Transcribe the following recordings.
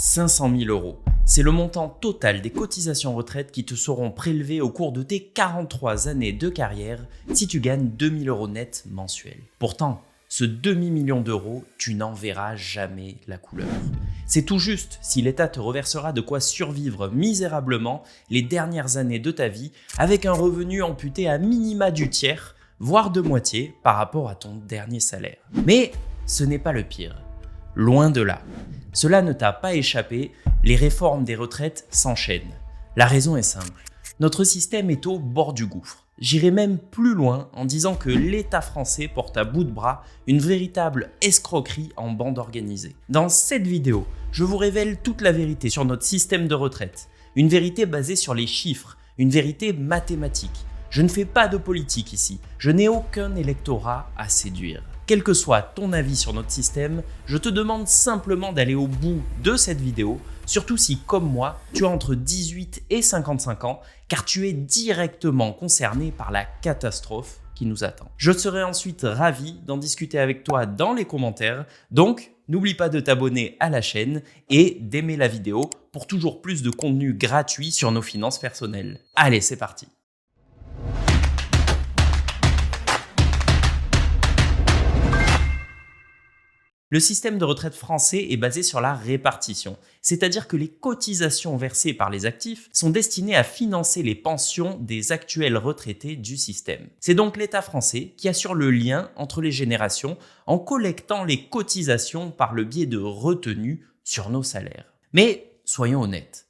500 000 euros. C'est le montant total des cotisations retraite qui te seront prélevées au cours de tes 43 années de carrière si tu gagnes 2 000 euros net mensuels. Pourtant, ce demi-million d'euros, tu n'en verras jamais la couleur. C'est tout juste si l'État te reversera de quoi survivre misérablement les dernières années de ta vie avec un revenu amputé à minima du tiers, voire de moitié par rapport à ton dernier salaire. Mais ce n'est pas le pire. Loin de là. Cela ne t'a pas échappé, les réformes des retraites s'enchaînent. La raison est simple. Notre système est au bord du gouffre. J'irai même plus loin en disant que l'État français porte à bout de bras une véritable escroquerie en bande organisée. Dans cette vidéo, je vous révèle toute la vérité sur notre système de retraite. Une vérité basée sur les chiffres, une vérité mathématique. Je ne fais pas de politique ici, je n'ai aucun électorat à séduire. Quel que soit ton avis sur notre système, je te demande simplement d'aller au bout de cette vidéo, surtout si, comme moi, tu as entre 18 et 55 ans, car tu es directement concerné par la catastrophe qui nous attend. Je serai ensuite ravi d'en discuter avec toi dans les commentaires, donc n'oublie pas de t'abonner à la chaîne et d'aimer la vidéo pour toujours plus de contenu gratuit sur nos finances personnelles. Allez, c'est parti! Le système de retraite français est basé sur la répartition, c'est-à-dire que les cotisations versées par les actifs sont destinées à financer les pensions des actuels retraités du système. C'est donc l'État français qui assure le lien entre les générations en collectant les cotisations par le biais de retenues sur nos salaires. Mais soyons honnêtes.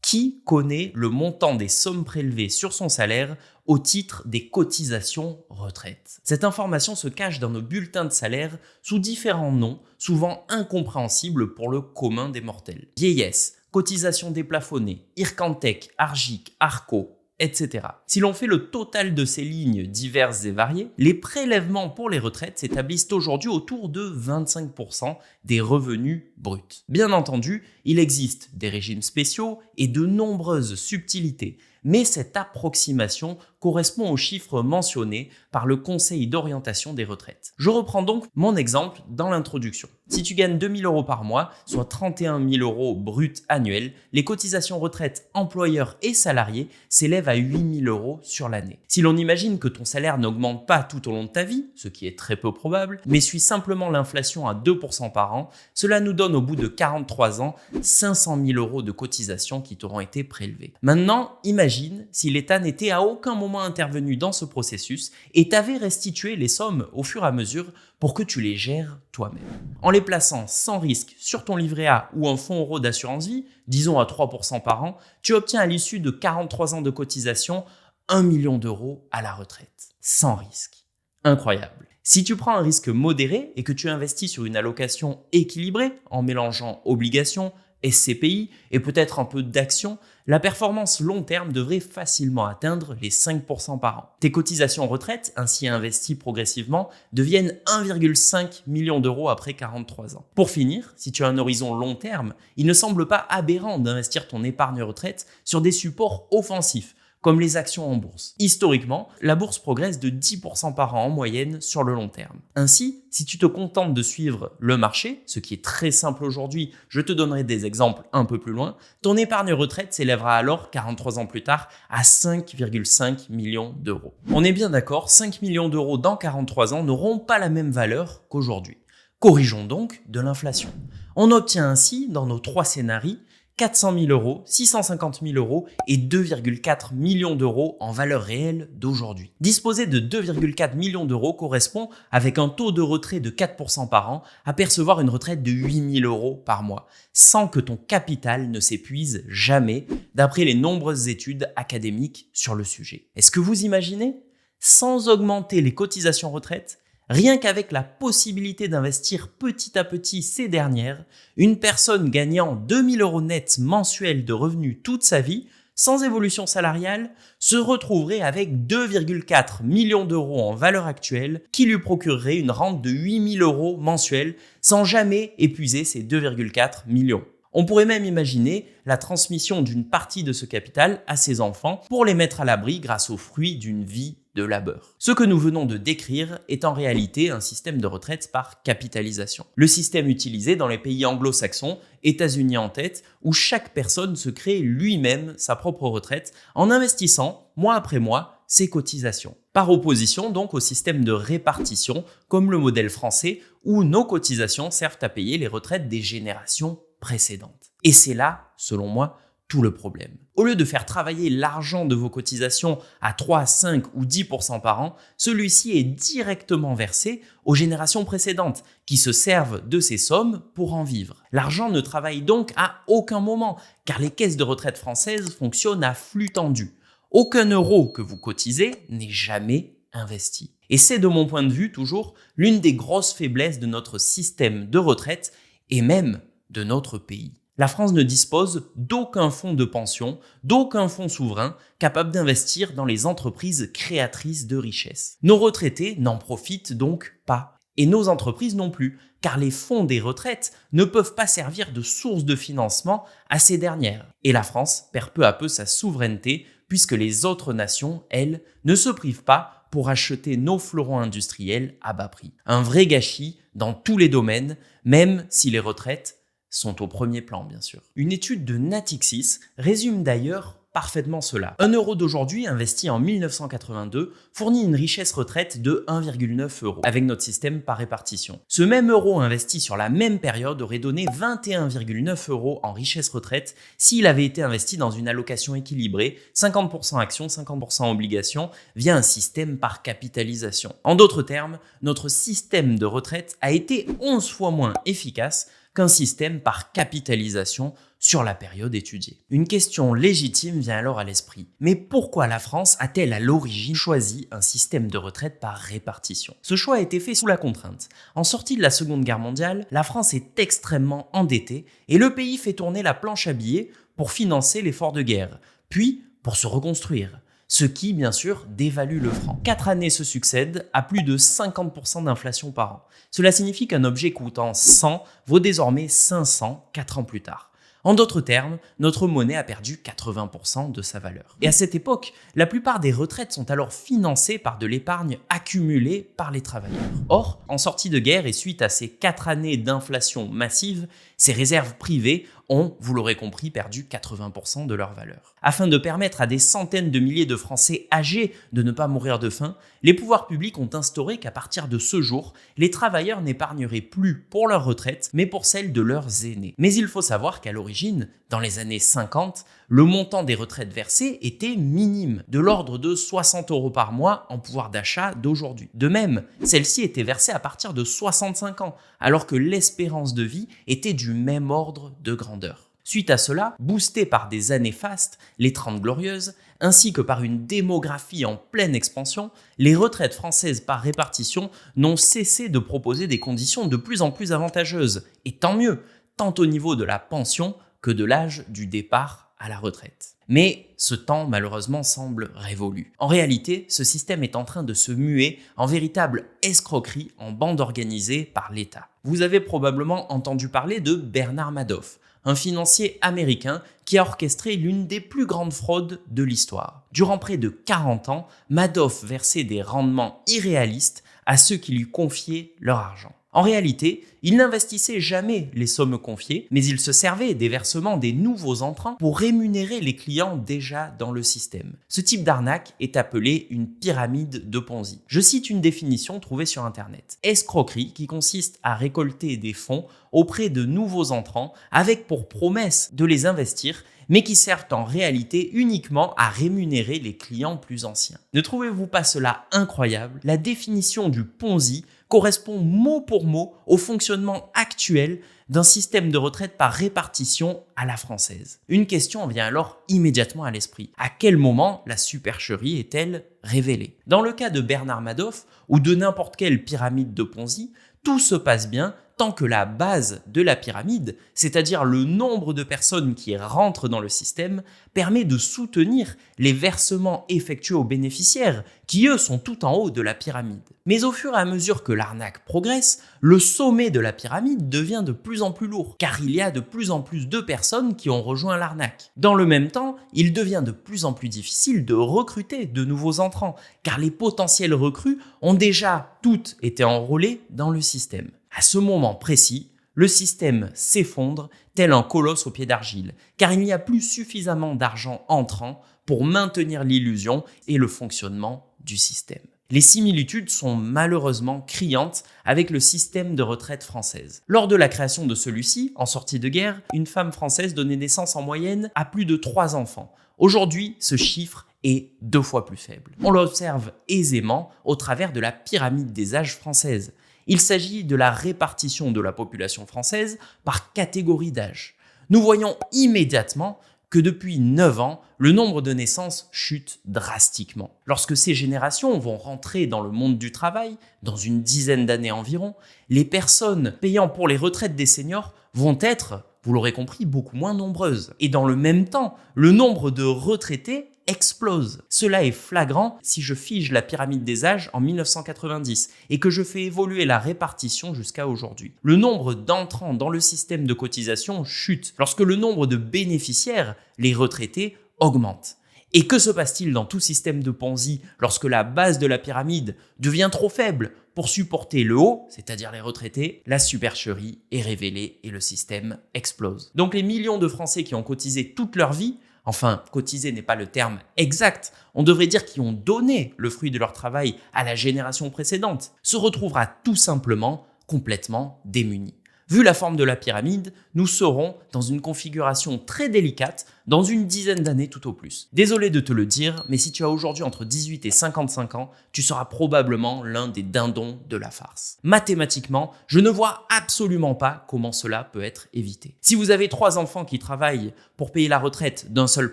Qui connaît le montant des sommes prélevées sur son salaire au titre des cotisations retraite? Cette information se cache dans nos bulletins de salaire sous différents noms, souvent incompréhensibles pour le commun des mortels. Vieillesse, cotisation déplafonnée, Ircantec, Argic, Arco, etc. Si l'on fait le total de ces lignes diverses et variées, les prélèvements pour les retraites s'établissent aujourd'hui autour de 25% des revenus bruts. Bien entendu, il existe des régimes spéciaux et de nombreuses subtilités, mais cette approximation correspond aux chiffres mentionnés par le Conseil d'orientation des retraites. Je reprends donc mon exemple dans l'introduction. Si tu gagnes 2 000 euros par mois, soit 31 000 euros bruts annuels, les cotisations retraite employeurs et salariés s'élèvent à 8 000 euros sur l'année. Si l'on imagine que ton salaire n'augmente pas tout au long de ta vie, ce qui est très peu probable, mais suit simplement l'inflation à 2% par an, cela nous donne au bout de 43 ans 500 000 euros de cotisations qui t'auront été prélevées. Maintenant, imagine si l'État n'était à aucun moment intervenu dans ce processus et t'avait restitué les sommes au fur et à mesure pour que tu les gères toi-même. En les plaçant sans risque sur ton livret A ou un fonds euro d'assurance vie, disons à 3% par an, tu obtiens à l'issue de 43 ans de cotisation 1 million d'euros à la retraite, sans risque. Incroyable. Si tu prends un risque modéré et que tu investis sur une allocation équilibrée en mélangeant obligations, SCPI et peut-être un peu d'actions, la performance long terme devrait facilement atteindre les 5% par an. Tes cotisations retraite, ainsi investies progressivement, deviennent 1,5 million d'euros après 43 ans. Pour finir, si tu as un horizon long terme, il ne semble pas aberrant d'investir ton épargne retraite sur des supports offensifs, comme les actions en bourse. Historiquement, la bourse progresse de 10% par an en moyenne sur le long terme. Ainsi, si tu te contentes de suivre le marché, ce qui est très simple aujourd'hui, je te donnerai des exemples un peu plus loin, ton épargne retraite s'élèvera alors, 43 ans plus tard, à 5,5 millions d'euros. On est bien d'accord, 5 millions d'euros dans 43 ans n'auront pas la même valeur qu'aujourd'hui. Corrigeons donc de l'inflation. On obtient ainsi, dans nos 3 scénarios, 400 000 euros, 650 000 euros et 2,4 millions d'euros en valeur réelle d'aujourd'hui. Disposer de 2,4 millions d'euros correspond, avec un taux de retrait de 4% par an, à percevoir une retraite de 8 000 euros par mois, sans que ton capital ne s'épuise jamais, d'après les nombreuses études académiques sur le sujet. Est-ce que vous imaginez? Sans augmenter les cotisations retraite, rien qu'avec la possibilité d'investir petit à petit ces dernières, une personne gagnant 2 000 euros net mensuels de revenus toute sa vie, sans évolution salariale, se retrouverait avec 2,4 millions d'euros en valeur actuelle qui lui procurerait une rente de 8 000 euros mensuels sans jamais épuiser ces 2,4 millions. On pourrait même imaginer la transmission d'une partie de ce capital à ses enfants pour les mettre à l'abri grâce aux fruits d'une vie de labeur. Ce que nous venons de décrire est en réalité un système de retraite par capitalisation. Le système utilisé dans les pays anglo-saxons, États-Unis en tête, où chaque personne se crée lui-même sa propre retraite en investissant, mois après mois, ses cotisations. Par opposition donc au système de répartition, comme le modèle français, où nos cotisations servent à payer les retraites des générations précédentes. Et c'est là, selon moi, tout le problème. Au lieu de faire travailler l'argent de vos cotisations à 3, 5 ou 10% par an, celui-ci est directement versé aux générations précédentes qui se servent de ces sommes pour en vivre. L'argent ne travaille donc à aucun moment car les caisses de retraite françaises fonctionnent à flux tendu. Aucun euro que vous cotisez n'est jamais investi. Et c'est de mon point de vue toujours l'une des grosses faiblesses de notre système de retraite et même de notre pays. La France ne dispose d'aucun fonds de pension, d'aucun fonds souverain capable d'investir dans les entreprises créatrices de richesses. Nos retraités n'en profitent donc pas. Et nos entreprises non plus, car les fonds des retraites ne peuvent pas servir de source de financement à ces dernières. Et la France perd peu à peu sa souveraineté, puisque les autres nations, elles, ne se privent pas pour acheter nos fleurons industriels à bas prix. Un vrai gâchis dans tous les domaines, même si les retraites sont au premier plan, bien sûr. Une étude de Natixis résume d'ailleurs parfaitement cela. 1 euro d'aujourd'hui investi en 1982 fournit une richesse retraite de 1,9 euros avec notre système par répartition. Ce même euro investi sur la même période aurait donné 21,9 euros en richesse retraite s'il avait été investi dans une allocation équilibrée, 50% actions, 50% obligations, via un système par capitalisation. En d'autres termes, notre système de retraite a été 11 fois moins efficace qu'un système par capitalisation sur la période étudiée. Une question légitime vient alors à l'esprit. Mais pourquoi la France a-t-elle à l'origine choisi un système de retraite par répartition? Ce choix a été fait sous la contrainte. En sortie de la Seconde Guerre mondiale, la France est extrêmement endettée et le pays fait tourner la planche à billets pour financer l'effort de guerre, puis pour se reconstruire. Ce qui, bien sûr, dévalue le franc. 4 années se succèdent à plus de 50% d'inflation par an. Cela signifie qu'un objet coûtant 100 vaut désormais 500 4 ans plus tard. En d'autres termes, notre monnaie a perdu 80% de sa valeur. Et à cette époque, la plupart des retraites sont alors financées par de l'épargne accumulée par les travailleurs. Or, en sortie de guerre et suite à ces 4 années d'inflation massive, ces réserves privées ont, vous l'aurez compris, perdu 80% de leur valeur. Afin de permettre à des centaines de milliers de Français âgés de ne pas mourir de faim, les pouvoirs publics ont instauré qu'à partir de ce jour, les travailleurs n'épargneraient plus pour leur retraite, mais pour celle de leurs aînés. Mais il faut savoir qu'à l'origine, dans les années 50, le montant des retraites versées était minime, de l'ordre de 60 euros par mois en pouvoir d'achat d'aujourd'hui. De même, celle-ci était versée à partir de 65 ans, alors que l'espérance de vie était du même ordre de grandeur. Suite à cela, boostés par des années fastes, les 30 glorieuses, ainsi que par une démographie en pleine expansion, les retraites françaises par répartition n'ont cessé de proposer des conditions de plus en plus avantageuses, et tant mieux, tant au niveau de la pension que de l'âge du départ à la retraite. Mais ce temps, malheureusement, semble révolu. En réalité, ce système est en train de se muer en véritable escroquerie en bande organisée par l'État. Vous avez probablement entendu parler de Bernard Madoff, un financier américain qui a orchestré l'une des plus grandes fraudes de l'histoire. Durant près de 40 ans, Madoff versait des rendements irréalistes à ceux qui lui confiaient leur argent. En réalité, il n'investissait jamais les sommes confiées, mais il se servait des versements des nouveaux entrants pour rémunérer les clients déjà dans le système. Ce type d'arnaque est appelé une pyramide de Ponzi. Je cite une définition trouvée sur Internet. Escroquerie qui consiste à récolter des fonds auprès de nouveaux entrants avec pour promesse de les investir, mais qui servent en réalité uniquement à rémunérer les clients plus anciens. Ne trouvez-vous pas cela incroyable? La définition du Ponzi correspond mot pour mot au fonctionnement actuel d'un système de retraite par répartition à la française. Une question vient alors immédiatement à l'esprit. À quel moment la supercherie est-elle révélée? Dans le cas de Bernard Madoff ou de n'importe quelle pyramide de Ponzi, tout se passe bien tant que la base de la pyramide, c'est-à-dire le nombre de personnes qui rentrent dans le système, permet de soutenir les versements effectués aux bénéficiaires, qui eux sont tout en haut de la pyramide. Mais au fur et à mesure que l'arnaque progresse, le sommet de la pyramide devient de plus en plus lourd, car il y a de plus en plus de personnes qui ont rejoint l'arnaque. Dans le même temps, il devient de plus en plus difficile de recruter de nouveaux entrants, car les potentiels recrues ont déjà toutes été enrôlés dans le système. À ce moment précis, le système s'effondre tel un colosse au pied d'argile, car il n'y a plus suffisamment d'argent entrant pour maintenir l'illusion et le fonctionnement du système. Les similitudes sont malheureusement criantes avec le système de retraite française. Lors de la création de celui-ci, en sortie de guerre, une femme française donnait naissance en moyenne à plus de 3 enfants. Aujourd'hui, ce chiffre est 2 fois plus faible. On l'observe aisément au travers de la pyramide des âges française. Il s'agit de la répartition de la population française par catégorie d'âge. Nous voyons immédiatement que depuis 9 ans, le nombre de naissances chute drastiquement. Lorsque ces générations vont rentrer dans le monde du travail, dans une dizaine d'années environ, les personnes payant pour les retraites des seniors vont être, vous l'aurez compris, beaucoup moins nombreuses. Et dans le même temps, le nombre de retraités explose. Cela est flagrant si je fige la pyramide des âges en 1990 et que je fais évoluer la répartition jusqu'à aujourd'hui. Le nombre d'entrants dans le système de cotisation chute lorsque le nombre de bénéficiaires, les retraités, augmente. Et que se passe-t-il dans tout système de Ponzi lorsque la base de la pyramide devient trop faible pour supporter le haut, c'est-à-dire les retraités? La supercherie est révélée et le système explose. Donc les millions de Français qui ont cotisé toute leur vie, enfin, cotiser n'est pas le terme exact, on devrait dire qui ont donné le fruit de leur travail à la génération précédente, se retrouvera tout simplement complètement démunis. Vu la forme de la pyramide, nous serons dans une configuration très délicate dans une dizaine d'années tout au plus. Désolé de te le dire, mais si tu as aujourd'hui entre 18 et 55 ans, tu seras probablement l'un des dindons de la farce. Mathématiquement, je ne vois absolument pas comment cela peut être évité. Si vous avez 3 enfants qui travaillent pour payer la retraite d'un seul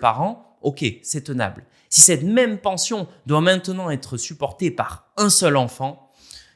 parent, ok, c'est tenable. Si cette même pension doit maintenant être supportée par un seul enfant,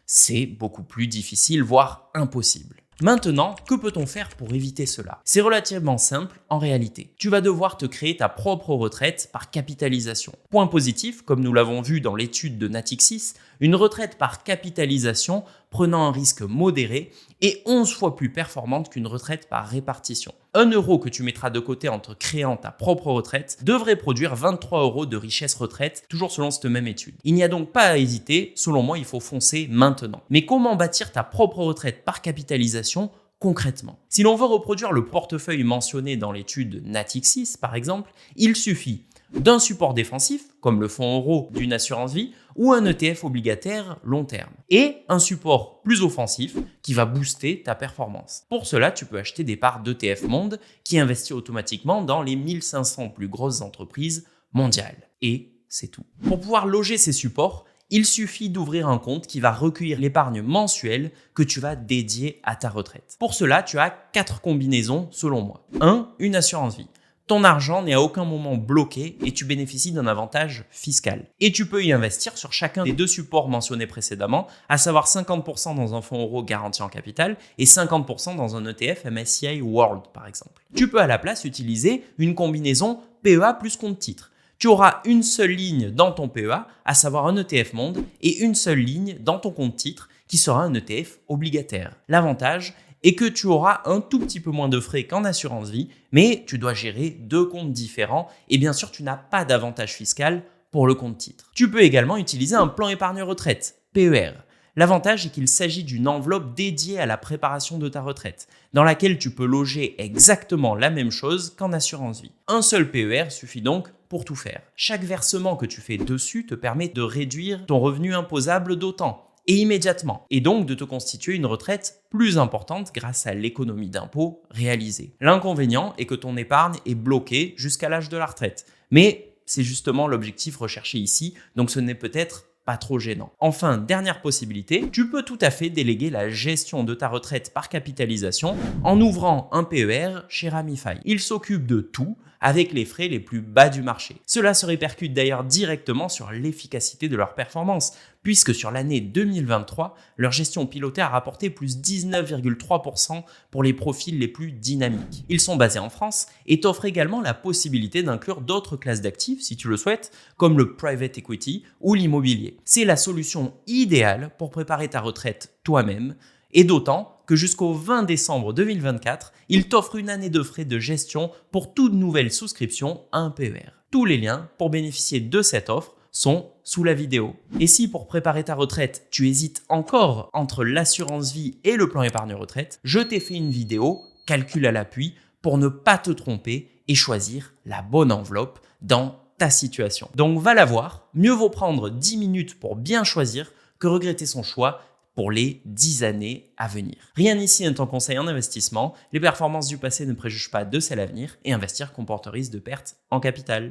c'est beaucoup plus difficile, voire impossible. Maintenant, que peut-on faire pour éviter cela? C'est relativement simple en réalité. Tu vas devoir te créer ta propre retraite par capitalisation. Point positif, comme nous l'avons vu dans l'étude de Natixis, une retraite par capitalisation prenant un risque modéré est 11 fois plus performante qu'une retraite par répartition. 1 euro que tu mettras de côté en te créant ta propre retraite devrait produire 23 euros de richesse retraite, toujours selon cette même étude. Il n'y a donc pas à hésiter, selon moi il faut foncer maintenant. Mais comment bâtir ta propre retraite par capitalisation concrètement? Si l'on veut reproduire le portefeuille mentionné dans l'étude Natixis par exemple, il suffit d'un support défensif, comme le fonds euro d'une assurance vie, ou un ETF obligataire long terme, et un support plus offensif qui va booster ta performance. Pour cela, tu peux acheter des parts d'ETF Monde qui investit automatiquement dans les 1500 plus grosses entreprises mondiales. Et c'est tout. Pour pouvoir loger ces supports, il suffit d'ouvrir un compte qui va recueillir l'épargne mensuelle que tu vas dédier à ta retraite. Pour cela, tu as 4 combinaisons selon moi. 1. Une assurance vie. Ton argent n'est à aucun moment bloqué et tu bénéficies d'un avantage fiscal. Et tu peux y investir sur chacun des 2 supports mentionnés précédemment, à savoir 50% dans un fonds euro garanti en capital et 50% dans un ETF MSCI World par exemple. Tu peux à la place utiliser une combinaison PEA plus compte titre. Tu auras une seule ligne dans ton PEA, à savoir un ETF Monde, et une seule ligne dans ton compte titre qui sera un ETF obligataire. L'avantage est que tu auras un tout petit peu moins de frais qu'en assurance vie, mais tu dois gérer 2 comptes différents et bien sûr, tu n'as pas d'avantage fiscal pour le compte titre. Tu peux également utiliser un plan épargne retraite, PER. L'avantage est qu'il s'agit d'une enveloppe dédiée à la préparation de ta retraite, dans laquelle tu peux loger exactement la même chose qu'en assurance vie. Un seul PER suffit donc pour tout faire. Chaque versement que tu fais dessus te permet de réduire ton revenu imposable d'autant, et immédiatement, et donc de te constituer une retraite plus importante grâce à l'économie d'impôt réalisée. L'inconvénient est que ton épargne est bloquée jusqu'à l'âge de la retraite, mais c'est justement l'objectif recherché ici, donc ce n'est peut-être pas trop gênant. Enfin, dernière possibilité, tu peux tout à fait déléguer la gestion de ta retraite par capitalisation en ouvrant un PER chez Ramify. Il s'occupe de tout avec les frais les plus bas du marché. Cela se répercute d'ailleurs directement sur l'efficacité de leur performance, puisque sur l'année 2023, leur gestion pilotée a rapporté plus 19,3% pour les profils les plus dynamiques. Ils sont basés en France et t'offrent également la possibilité d'inclure d'autres classes d'actifs si tu le souhaites, comme le private equity ou l'immobilier. C'est la solution idéale pour préparer ta retraite toi-même, et d'autant que jusqu'au 20 décembre 2024, ils t'offrent une année de frais de gestion pour toute nouvelle souscription à un PER. Tous les liens pour bénéficier de cette offre sont sous la vidéo. Et si pour préparer ta retraite, tu hésites encore entre l'assurance vie et le plan épargne retraite, je t'ai fait une vidéo, calcul à l'appui, pour ne pas te tromper et choisir la bonne enveloppe dans ta situation. Donc va la voir, mieux vaut prendre 10 minutes pour bien choisir que regretter son choix pour les 10 années à venir. Rien ici n'est un conseil en investissement, les performances du passé ne préjugent pas de celles à venir et investir comporte risque de perte en capital.